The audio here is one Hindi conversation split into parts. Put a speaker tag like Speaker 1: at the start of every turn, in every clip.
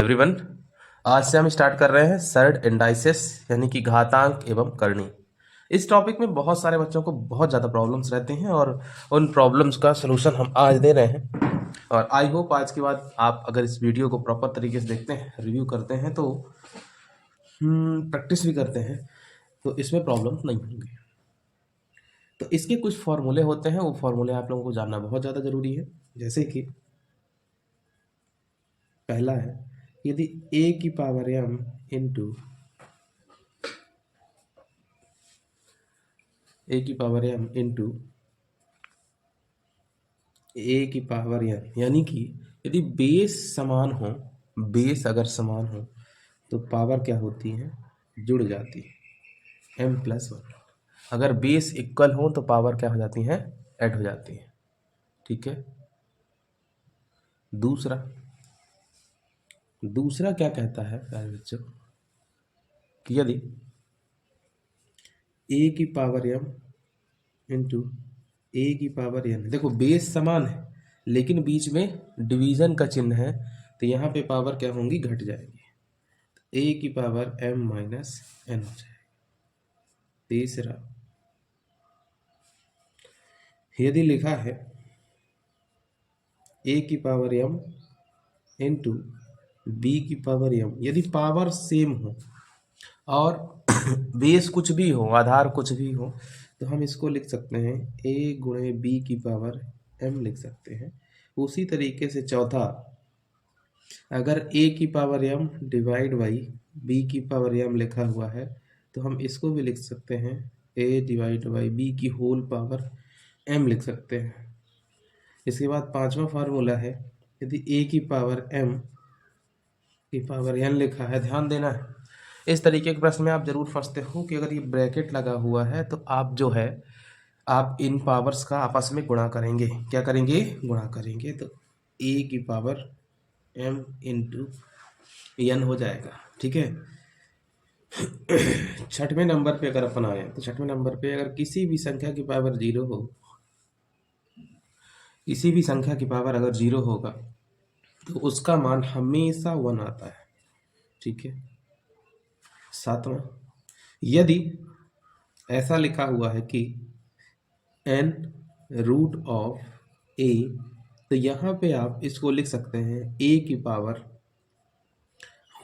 Speaker 1: एवरीवन, आज से हम स्टार्ट कर रहे हैं सर्ड इंडाइसिस यानी कि घातांक एवं करनी। इस टॉपिक में बहुत सारे बच्चों को बहुत ज़्यादा प्रॉब्लम्स रहते हैं और उन प्रॉब्लम्स का सलूशन हम आज दे रहे हैं। और आई होप आज के बाद आप अगर इस वीडियो को प्रॉपर तरीके से देखते हैं, रिव्यू करते हैं, तो प्रैक्टिस भी करते हैं, तो इसमें प्रॉब्लम नहीं होंगी। तो इसके कुछ फॉर्मूले होते हैं, वो फॉर्मूले आप लोगों को जानना बहुत ज़्यादा ज़रूरी है। जैसे कि पहला है, यदि a की पावर m इंटू a की पावर m इंटू a की पावर n, यानी कि यदि बेस समान हो, बेस अगर समान हो तो पावर क्या होती है, जुड़ जाती है, m+1। अगर बेस इक्वल हो तो पावर क्या हो जाती है, ऐड हो जाती है। ठीक है। दूसरा क्या कहता है प्यारे बच्चों कि यदि a की पावर m इंटू a की पावर n, देखो बेस समान है लेकिन बीच में डिवीजन का चिन्ह है, तो यहाँ पे पावर क्या होंगी, घट जाएगी, a की पावर m माइनस n हो जाएगी। तीसरा, यदि लिखा है a की पावर m इंटू b की पावर m, यदि पावर सेम हो और बेस कुछ भी हो, आधार कुछ भी हो, तो हम इसको लिख सकते हैं a गुणे b की पावर m लिख सकते हैं। उसी तरीके से चौथा, अगर a की power m divide by b की पावर m लिखा हुआ है, तो हम इसको भी लिख सकते हैं a डिवाइड बाई b की होल पावर m लिख सकते हैं। इसके बाद पांचवा फार्मूला है, यदि a की पावर m की पावर n लिखा है, ध्यान देना है, इस तरीके के प्रश्न में आप जरूर फंसते हो कि अगर ये ब्रैकेट लगा हुआ है तो आप जो है आप इन पावर्स का आपस में गुणा करेंगे। क्या करेंगे, गुणा करेंगे, तो a की पावर m इंटू n हो जाएगा। ठीक है। छठवें नंबर पे अगर अपन आए तो छठवें नंबर पे अगर किसी भी संख्या की पावर 0 हो, किसी भी संख्या की पावर अगर 0 होगा तो उसका मान हमेशा 1 आता है। ठीक है। सातवां, यदि ऐसा लिखा हुआ है कि n रूट ऑफ a, तो यहाँ पे आप इसको लिख सकते हैं a की पावर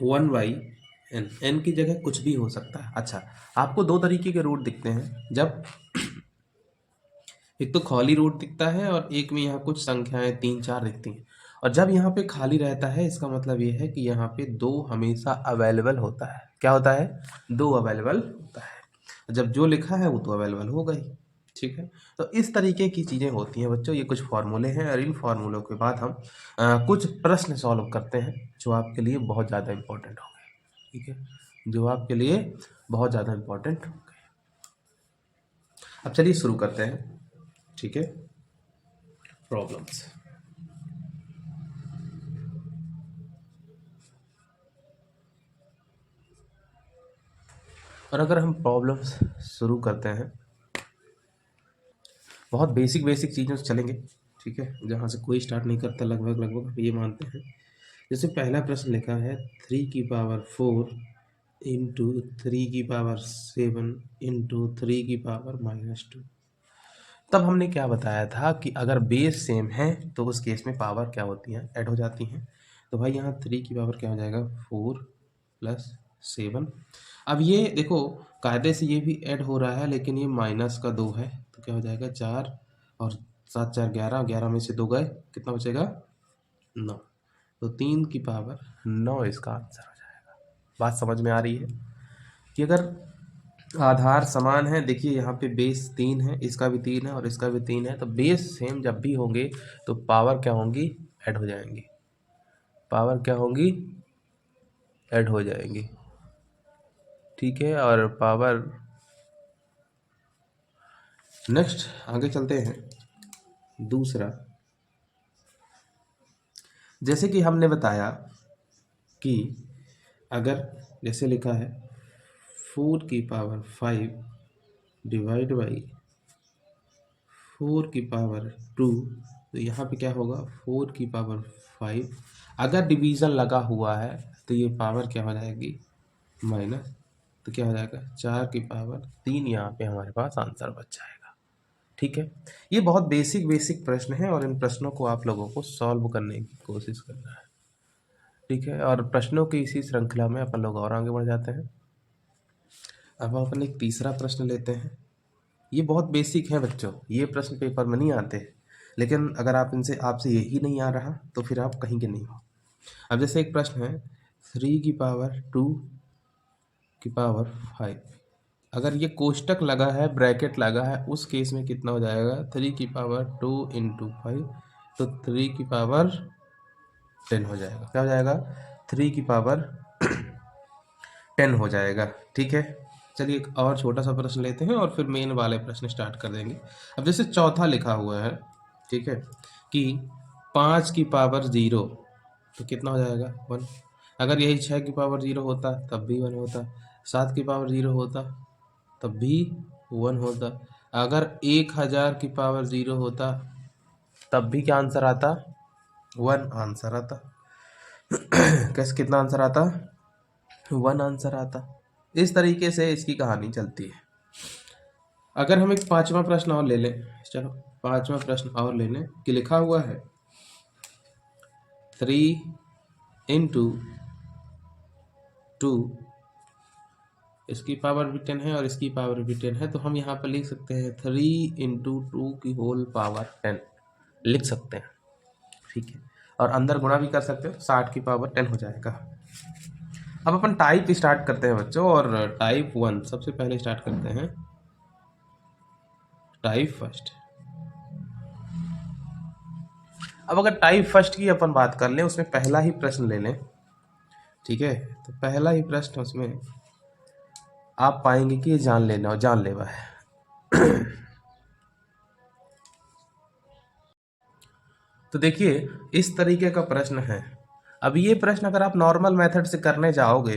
Speaker 1: 1/n, n की जगह कुछ भी हो सकता है। अच्छा, आपको दो तरीके के रूट दिखते हैं, जब एक तो खाली रूट दिखता है और एक में यहाँ कुछ संख्याएं 3 4 दिखती हैं। और जब यहाँ पे खाली रहता है, इसका मतलब ये है कि यहाँ पे 2 हमेशा अवेलेबल होता है। क्या होता है, 2 अवेलेबल होता है। जब जो लिखा है वो तो अवेलेबल होगा ही। ठीक है। तो इस तरीके की चीज़ें होती हैं बच्चों, ये कुछ फार्मूले हैं और इन फार्मूलों के बाद हम कुछ प्रश्न सॉल्व करते हैं जो आपके लिए बहुत ज़्यादा इम्पोर्टेंट होंगे। ठीक है, जो आपके लिए बहुत ज़्यादा इम्पोर्टेंट होंगे। अब चलिए शुरू करते हैं। ठीक है, प्रॉब्लम्स। और अगर हम प्रॉब्लम्स शुरू करते हैं, बहुत बेसिक बेसिक चीज़ों से चलेंगे। ठीक है, जहाँ से कोई स्टार्ट नहीं करता, लगभग लगभग हम ये मानते हैं। जैसे पहला प्रश्न लिखा है 3 की पावर 4 इंटू 3 की पावर 7 इंटू 3 की पावर -2। तब हमने क्या बताया था कि अगर बेस सेम है तो उस केस में पावर क्या होती है, ऐड हो जाती हैं। तो भाई यहाँ 3 की पावर क्या हो जाएगा, 4 + 7। अब ये देखो, कायदे से ये भी ऐड हो रहा है, लेकिन ये -2 है, तो क्या हो जाएगा 4 और 7 4 11, 11 में से 2 गए, कितना बचेगा 9। तो 3 की पावर 9 इसका आंसर हो जाएगा। बात समझ में आ रही है कि अगर आधार समान है, देखिए यहाँ पे बेस 3 है, इसका भी 3 है और इसका भी 3 है, तो बेस सेम जब भी होंगे तो पावर क्या होंगी, ऐड हो जाएंगी। पावर क्या होंगी, ऐड हो जाएंगी। ठीक है। और पावर, नेक्स्ट आगे चलते हैं। दूसरा, जैसे कि हमने बताया कि अगर जैसे लिखा है 4 की पावर 5 डिवाइड बाई 4 की पावर 2, तो यहाँ पे क्या होगा 4 की पावर 5। अगर डिवीज़न लगा हुआ है तो ये पावर क्या हो जाएगी माइनस, तो क्या हो जाएगा 4 की पावर 3, यहाँ पे हमारे पास आंसर बच जाएगा। ठीक है, ये बहुत बेसिक प्रश्न है और इन प्रश्नों को आप लोगों को सॉल्व करने की कोशिश करना है। ठीक है, और प्रश्नों की इसी श्रृंखला में अपन लोग और आगे बढ़ जाते हैं। अब अपन एक तीसरा प्रश्न लेते हैं। ये बहुत बेसिक है बच्चों, ये प्रश्न पेपर में नहीं आते, लेकिन अगर आप इनसे आपसे यही नहीं आ रहा तो फिर आप कहीं के नहीं हो। अब जैसे एक प्रश्न है 3 की पावर 2 की पावर 5, अगर ये कोष्टक लगा है, ब्रैकेट लगा है, उस केस में कितना हो जाएगा 3 की पावर 2 इंटू 5, तो 3 की पावर 10 हो जाएगा। क्या हो जाएगा 3 की पावर 10 हो जाएगा। ठीक है, चलिए एक और छोटा सा प्रश्न लेते हैं और फिर मेन वाले प्रश्न स्टार्ट कर देंगे। अब जैसे चौथा लिखा हुआ है, ठीक है, कि 5 की पावर 0, तो कितना हो जाएगा 1। अगर यही 6 की पावर 0 होता तब भी 1 होता, 7 की पावर 0 होता तब भी 1 होता, अगर 1000 की पावर 0 होता तब भी क्या आंसर आता 1 आंसर आता। कैसे कितना आंसर आता 1 आंसर आता। इस तरीके से इसकी कहानी चलती है। अगर हम एक पांचवा प्रश्न और ले लें, चलो पांचवा प्रश्न और ले लें कि लिखा हुआ है 3 इंटू 2, इसकी पावर भी 10 है और इसकी पावर भी 10 है, तो हम यहाँ पर लिख सकते हैं 3 इंटू 2 की होल पावर 10 लिख सकते हैं। ठीक है, और अंदर गुणा भी कर सकते हो, 60 की पावर 10 हो जाएगा। अब अपन टाइप स्टार्ट करते हैं बच्चों, और टाइप 1 सबसे पहले स्टार्ट करते हैं, टाइप फर्स्ट। अब अगर टाइप फर्स्ट की अपन बात कर लें, उसमें पहला ही प्रश्न ले लें, ठीक है, तो पहला ही प्रश्न उसमें आप पाएंगे कि ये जानलेवा है। तो देखिए इस तरीके का प्रश्न है। अब ये प्रश्न अगर आप नॉर्मल मेथड से करने जाओगे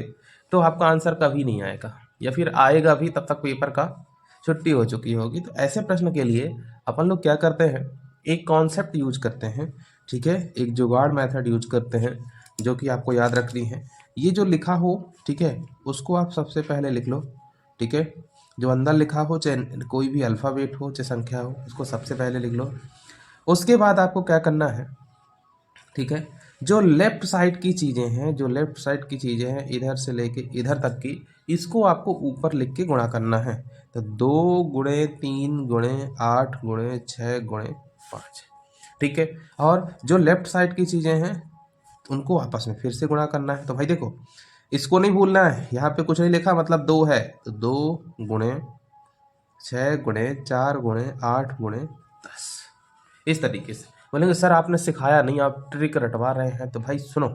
Speaker 1: तो आपका आंसर कभी नहीं आएगा, या फिर आएगा भी तब तक पेपर का छुट्टी हो चुकी होगी। तो ऐसे प्रश्न के लिए अपन लोग क्या करते हैं, एक कॉन्सेप्ट यूज करते हैं, ठीक है, एक जुगाड़ मेथड यूज करते हैं, जो कि आपको याद रखनी है। ये जो लिखा हो, ठीक है, उसको आप सबसे पहले लिख लो। ठीक है, जो अंदर लिखा हो, चाहे कोई भी अल्फ़ाबेट हो चाहे संख्या हो, उसको सबसे पहले लिख लो। उसके बाद आपको क्या करना है, ठीक है, जो लेफ्ट साइड की चीज़ें हैं, जो लेफ्ट साइड की चीज़ें हैं इधर से लेके इधर तक की, इसको आपको ऊपर लिख के गुणा करना है। तो 2 गुणे 3 गुणे 8 गुणे 6 गुणे 5, ठीक है, और जो लेफ्ट साइड की चीज़ें हैं उनको आपस में फिर से गुणा करना है। तो भाई देखो इसको नहीं भूलना है, यहाँ पे कुछ नहीं लिखा मतलब 2 है, तो 2 गुणे 6 गुणे 4 गुणे 8 गुणे 10, इस तरीके से। बोलेंगे सर आपने सिखाया नहीं, आप ट्रिक रटवा रहे हैं। तो भाई सुनो,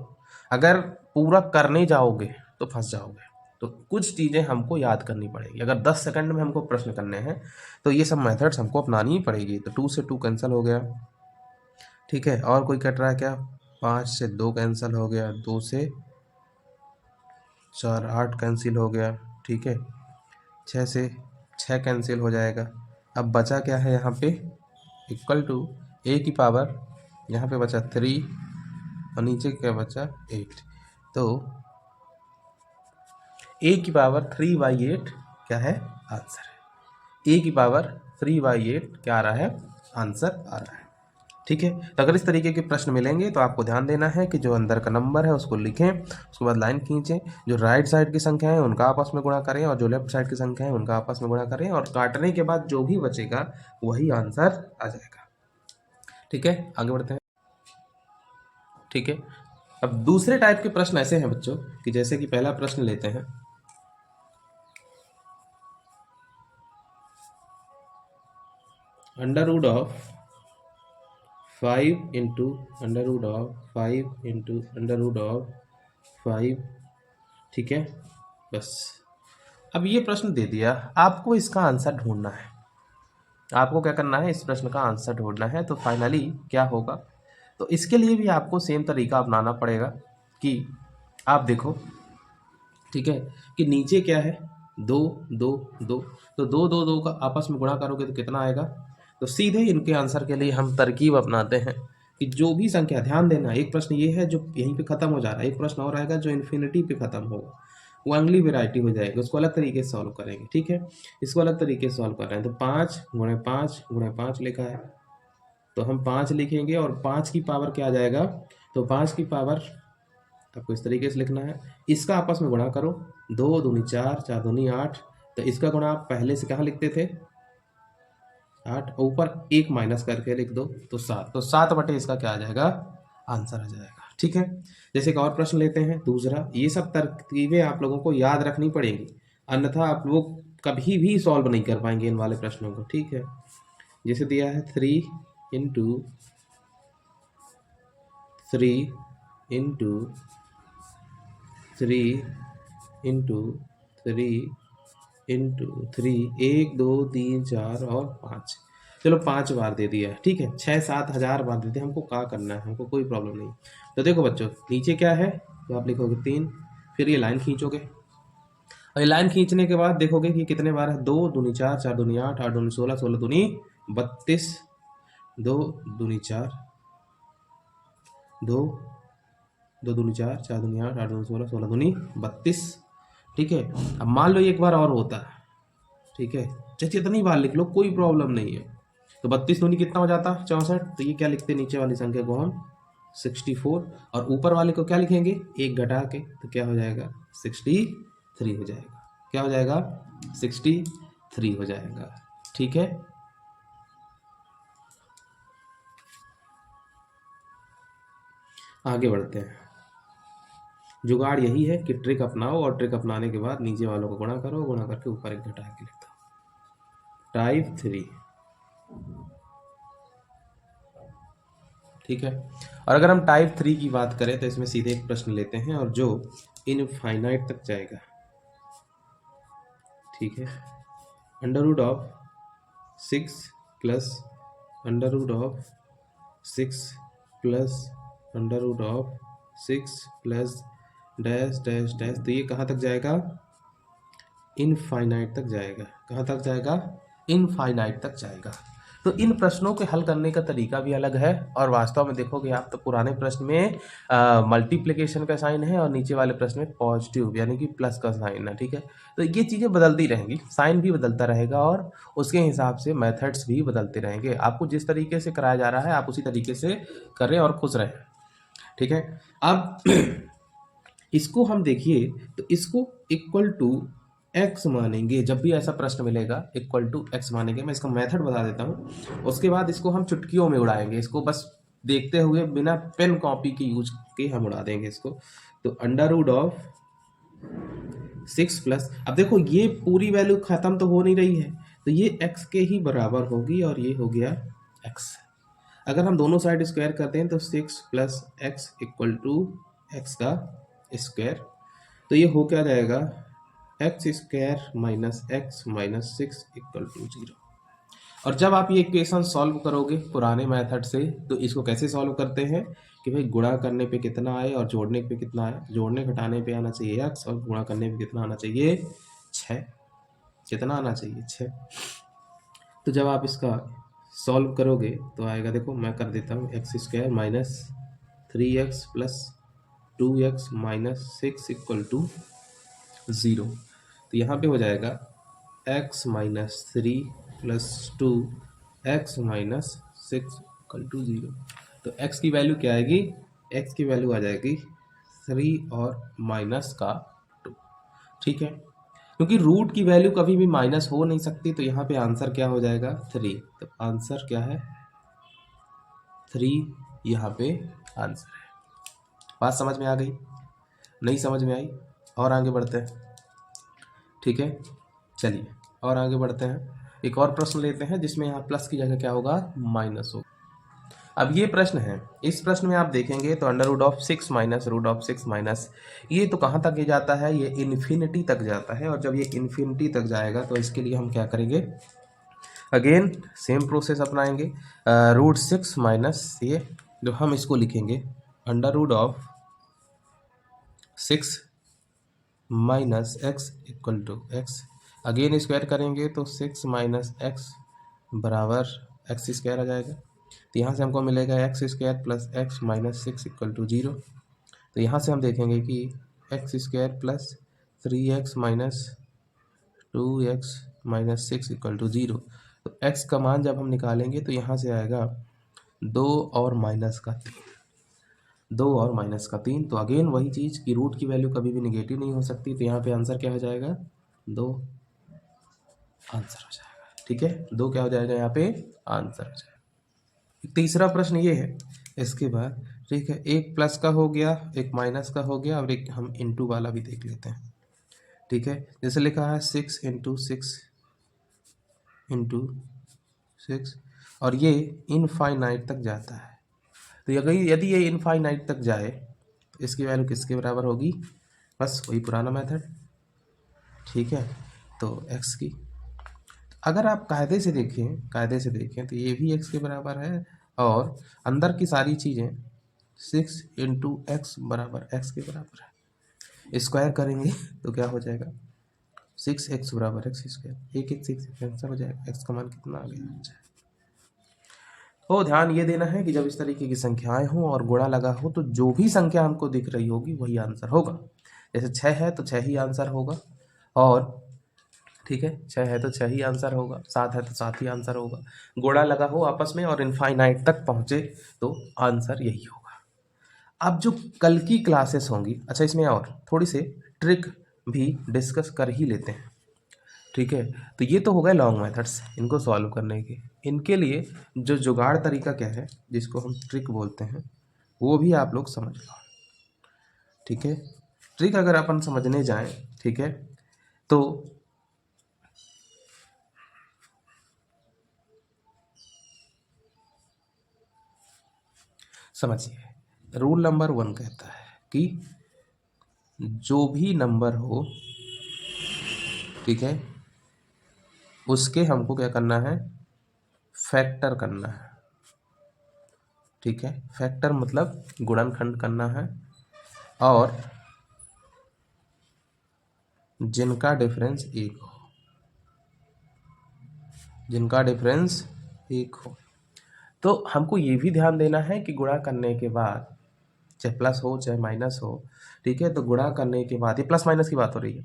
Speaker 1: अगर पूरा करने जाओगे तो फंस जाओगे। तो कुछ चीज़ें हमको याद करनी पड़ेगी। अगर 10 सेकंड में हमको प्रश्न करने हैं तो ये सब मेथड्स हमको अपनानी ही पड़ेगी। तो 2 से 2 कैंसिल हो गया, ठीक है, और कोई कट रहा है क्या, 5 से 2 कैंसिल हो गया, 2 से 4 8 कैंसिल हो गया, ठीक है, 6 से 6 कैंसिल हो जाएगा। अब बचा क्या है यहाँ पे, इक्वल टू ए की पावर, यहाँ पे बचा 3 और नीचे क्या बचा 8, तो ए की पावर 3/8 क्या है आंसर है। ए की पावर 3/8 क्या आ रहा है आंसर आ रहा है। ठीक है, तो अगर इस तरीके के प्रश्न मिलेंगे तो आपको ध्यान देना है कि जो अंदर का नंबर है उसको लिखें, उसके बाद लाइन खींचें, जो राइट साइड की संख्या है उनका आपस में गुणा करें और जो लेफ्ट साइड की संख्या है उनका आपस में गुणा करें, और काटने के बाद जो भी बचेगा वही आंसर आ जाएगा। ठीक है, आगे बढ़ते हैं। ठीक है, अब दूसरे टाइप के प्रश्न ऐसे हैं बच्चों कि जैसे कि पहला प्रश्न लेते हैं, under root of 5 into under root of 5 into under root of 5, ठीक है, बस। अब ये प्रश्न दे दिया, आपको इसका आंसर ढूंढना है। आपको क्या करना है, इस प्रश्न का आंसर ढूंढना है। तो फाइनली क्या होगा, तो इसके लिए भी आपको सेम तरीका अपनाना पड़ेगा कि आप देखो, ठीक है, कि नीचे क्या है 2 2 2, तो 2 2 2 का आपस में गुणा करोगे तो कितना आएगा। तो सीधे इनके आंसर के लिए हम तरकीब अपनाते हैं कि जो भी संख्या, ध्यान देना, एक प्रश्न ये है जो यहीं पे खत्म हो जा रहा है, एक प्रश्न और आएगा जो इन्फिनिटी पे खत्म होगा, वो अगली वेराइटी हो जाएगी, उसको अलग तरीके से सॉल्व करेंगे। ठीक है, इसको अलग तरीके से सॉल्व कर रहे हैं। तो 5 × 5 × 5 लिखा है, तो हम 5 लिखेंगे और 5 की पावर क्या आ जाएगा, तो 5 की पावर आपको इस तरीके से लिखना है, इसका आपस में गुणा करो, 2 दूनी 4, 4 दूनी 8, तो इसका गुणा आप पहले से कहाँ लिखते थे, 8, ऊपर 1 माइनस करके लिख दो तो 7, तो 7 बटे इसका क्या आ जाएगा, आंसर आ जाएगा। ठीक है, जैसे एक और प्रश्न लेते हैं दूसरा। ये सब तरकीबें आप लोगों को याद रखनी पड़ेंगी, अन्यथा आप लोग कभी भी सॉल्व नहीं कर पाएंगे इन वाले प्रश्नों को। ठीक है, जैसे दिया है 3 × 3 × 3 × 3 × 3, 1 2 3 4 और 5, चलो 5 बार दे दिया है। ठीक है, 6-7 हज़ार बार देते हैं, हमको क्या करना है, हमको कोई प्रॉब्लम नहीं। तो देखो बच्चों, नीचे क्या है, तो आप लिखोगे 3, फिर ये लाइन खींचोगे, और ये लाइन खींचने के बाद देखोगे कि कितने बार है, 2 दूनी 4, 4 दूनी 8, 8 दूनी 16, 16 दूनी 32, 2 दूनी 4, 2 दूनी 4, 4 दूनी 8, 8 दूनी 16, 16 दूनी 32। ठीक है, अब मान लो एक बार और होता है, ठीक है, चाहे जितनी बार लिख लो कोई प्रॉब्लम नहीं है। तो 32 दूनी कितना हो जाता, 64, तो ये क्या लिखते हैं, नीचे वाली संख्या को हम 64, और ऊपर वाले को क्या लिखेंगे, 1 घटा के, तो क्या हो जाएगा, 63 हो जाएगा। क्या हो जाएगा, 63 हो जाएगा। ठीक है, आगे बढ़ते हैं। जुगाड़ यही है कि ट्रिक अपनाओ, और ट्रिक अपनाने के बाद नीचे वालों को गुणा करो, गुणा करके ऊपर 1 घटा के लिख दो। टाइप 3। ठीक है, और अगर हम टाइप 3 की बात करें तो इसमें सीधे एक प्रश्न लेते हैं, और जो इनफाइनाइट तक जाएगा। ठीक है, √6 plus √6 plus √6 plus dash dash dash, तो ये कहाँ तक जाएगा, इनफाइनाइट तक जाएगा। कहाँ तक जाएगा, इनफाइनाइट तक जाएगा। तो इन प्रश्नों के हल करने का तरीका भी अलग है, और वास्तव में देखोगे आप तो पुराने प्रश्न में मल्टीप्लिकेशन का साइन है, और नीचे वाले प्रश्न में पॉजिटिव यानी कि प्लस का साइन है। ठीक है, तो ये चीज़ें बदलती रहेंगी, साइन भी बदलता रहेगा, और उसके हिसाब से मेथड्स भी बदलते रहेंगे। आपको जिस तरीके से कराया जा रहा है आप उसी तरीके से करें और खुश रहें। ठीक है, अब इसको हम देखिए, तो इसको इक्वल टू x मानेंगे, जब भी ऐसा प्रश्न मिलेगा इक्वल टू x मानेंगे। मैं इसका मेथड बता देता हूँ, उसके बाद इसको हम चुटकियों में उड़ाएंगे, इसको बस देखते हुए बिना पेन कॉपी के यूज के हम उड़ा देंगे इसको। तो √6 प्लस, अब देखो ये पूरी वैल्यू खत्म तो हो नहीं रही है, तो ये x के ही बराबर होगी, और ये हो गया x। अगर हम दोनों साइड स्क्वायर करते हैं तो 6 + x = x का स्क्वायर, तो ये हो क्या जाएगा, x² - x - 6 = 0। और जब आप ये इक्वेशन सॉल्व करोगे पुराने मेथड से, तो इसको कैसे सॉल्व करते हैं कि भाई गुणा करने पे कितना आए और जोड़ने पे कितना आए, जोड़ने घटाने पे आना चाहिए x, और गुणा करने पे कितना आना चाहिए, 6। कितना आना चाहिए, 6। तो जब आप इसका सॉल्व करोगे तो आएगा, देखो मैं कर देता हूँ, x² - 3x + 2x - 6 = 0। तो यहाँ पे हो जाएगा x - 3 + 2x - 6 = 0। तो x की वैल्यू क्या आएगी, x की वैल्यू आ जाएगी 3 और -2। ठीक है, क्योंकि रूट की वैल्यू कभी भी माइनस हो नहीं सकती, तो यहाँ पे आंसर क्या हो जाएगा, 3। तो आंसर क्या है, 3 यहाँ पे आंसर है। बात समझ में आ गई, नहीं समझ में आई, और आगे बढ़ते हैं। ठीक है, चलिए और आगे बढ़ते हैं। एक और प्रश्न लेते हैं जिसमें यहाँ प्लस की जगह क्या होगा, माइनस होगा। अब ये प्रश्न है, इस प्रश्न में आप देखेंगे तो √6 - √6 ये तो कहाँ तक ये जाता है, ये इन्फिनिटी तक जाता है। और जब ये इन्फिनिटी तक जाएगा तो इसके लिए हम क्या करेंगे, अगेन सेम प्रोसेस अपनाएंगे। √6 - ये जो हम इसको लिखेंगे √6 - x = x। अगेन स्क्वायर करेंगे तो 6 - x बराबर x² आ जाएगा। तो यहाँ से हमको मिलेगा x square plus x minus 6 equal to 0। तो यहाँ से हम देखेंगे कि x square plus 3x minus 2x minus 6 equal to 0। तो x का मान जब हम निकालेंगे तो यहाँ से आएगा 2 और माइनस का 3, 2 और माइनस का 3। तो अगेन वही चीज़ कि रूट की वैल्यू कभी भी निगेटिव नहीं हो सकती। तो यहाँ पे आंसर क्या हो जाएगा, 2 आंसर हो जाएगा। ठीक है, 2 क्या हो जाएगा यहाँ पे आंसर हो जाएगा। तीसरा प्रश्न ये है इसके बाद, ठीक है, एक प्लस का हो गया, एक माइनस का हो गया, और एक हम इनटू वाला भी देख लेते हैं। ठीक है, जैसे लिखा है 6 इंटू 6 इंटू 6, और ये इनफाइनाइट तक जाता है। तो यदि ये इनफाइनाइट तक जाए तो इसकी वैल्यू किसके बराबर होगी, बस वही पुराना मेथड। ठीक है, तो x की, अगर आप कायदे से देखें तो ये भी x के बराबर है, और अंदर की सारी चीज़ें 6 इंटू एक्स बराबर x के बराबर है। स्क्वायर करेंगे तो क्या हो जाएगा, 6x बराबर एक्स स्क्वायर, एक 6 कैंसल हो जाएगा, x का मान कितना आ गया। तो ध्यान ये देना है कि जब इस तरीके की संख्याएं हों और गुणा लगा हो तो जो भी संख्या हमको दिख रही होगी वही आंसर होगा। जैसे 6 है तो 6 ही आंसर होगा, और ठीक है 6 है तो 6 ही आंसर होगा, 7 है तो 7 ही आंसर होगा। गुणा लगा हो आपस में और इनफाइनाइट तक पहुंचे तो आंसर यही होगा। अब जो कल की क्लासेस होंगी, अच्छा इसमें और थोड़ी सी ट्रिक भी डिस्कस कर ही लेते हैं। ठीक है, तो ये तो हो गए लॉन्ग मेथड्स इनको सॉल्व करने के। इनके लिए जो जुगाड़ तरीका क्या है, जिसको हम ट्रिक बोलते हैं, वो भी आप लोग समझ लो। ठीक है, ट्रिक अगर अपन समझने जाएं, ठीक है, तो समझिए, रूल नंबर 1 कहता है कि जो भी नंबर हो, ठीक है, उसके हमको क्या करना है, फैक्टर करना है। ठीक है, फैक्टर मतलब गुणनखंड करना है, और जिनका डिफरेंस 1 हो, जिनका डिफरेंस 1 हो। तो हमको ये भी ध्यान देना है कि गुणा करने के बाद, चाहे प्लस हो चाहे माइनस हो, ठीक है, तो गुणा करने के बाद, ये प्लस माइनस की बात हो रही है,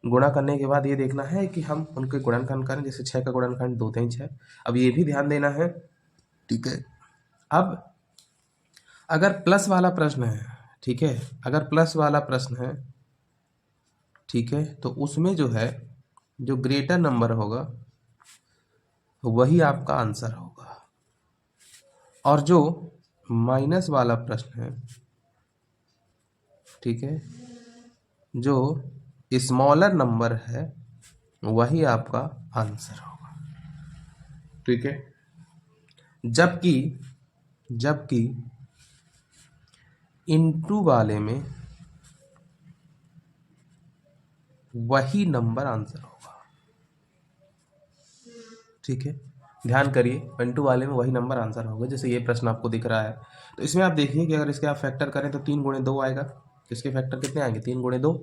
Speaker 1: गुणा करने के बाद ये देखना है कि हम उनके गुणनखंड करें। जैसे 6 का गुणनखंड 2 3 6। अब ये भी ध्यान देना है, ठीक है, अब अगर प्लस वाला प्रश्न है, ठीक है, अगर प्लस वाला प्रश्न है, ठीक है, तो उसमें जो है जो ग्रेटर नंबर होगा वही आपका आंसर होगा, और जो माइनस वाला प्रश्न है, ठीक है, जो स्मॉलर नंबर है वही आपका आंसर होगा। ठीक है, जबकि इनटू वाले में वही नंबर आंसर होगा। ठीक है, ध्यान करिए, इनटू वाले में वही नंबर आंसर होगा। जैसे ये प्रश्न आपको दिख रहा है, तो इसमें आप देखिए कि अगर इसके आप फैक्टर करें तो 3 गुणे 2 आएगा। इसके फैक्टर कितने आएंगे, 3 गुणे 2।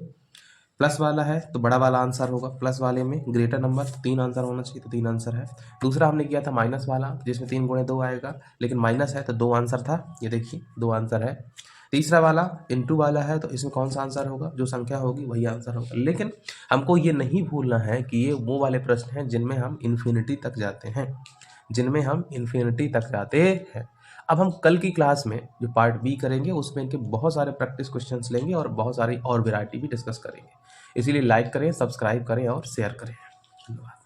Speaker 1: प्लस वाला है तो बड़ा वाला आंसर होगा, प्लस वाले में ग्रेटर नंबर 3 आंसर होना चाहिए, तो 3 आंसर है। दूसरा हमने किया था माइनस वाला, जिसमें 3 गुणे 2 आएगा, लेकिन माइनस है तो 2 आंसर था, ये देखिए 2 आंसर है। तीसरा वाला इनटू वाला है, तो इसमें कौन सा आंसर होगा, जो संख्या होगी वही आंसर होगा। लेकिन हमको ये नहीं भूलना है कि ये वो वाले प्रश्न हैं जिनमें हम इन्फिनिटी तक जाते हैं, जिनमें हम इन्फिनिटी तक जाते हैं। अब हम कल की क्लास में जो पार्ट बी करेंगे उसमें इनके बहुत सारे प्रैक्टिस क्वेश्चंस लेंगे और बहुत सारी और वैरायटी भी डिस्कस करेंगे। इसीलिए लाइक करें, सब्सक्राइब करें और शेयर करें। धन्यवाद।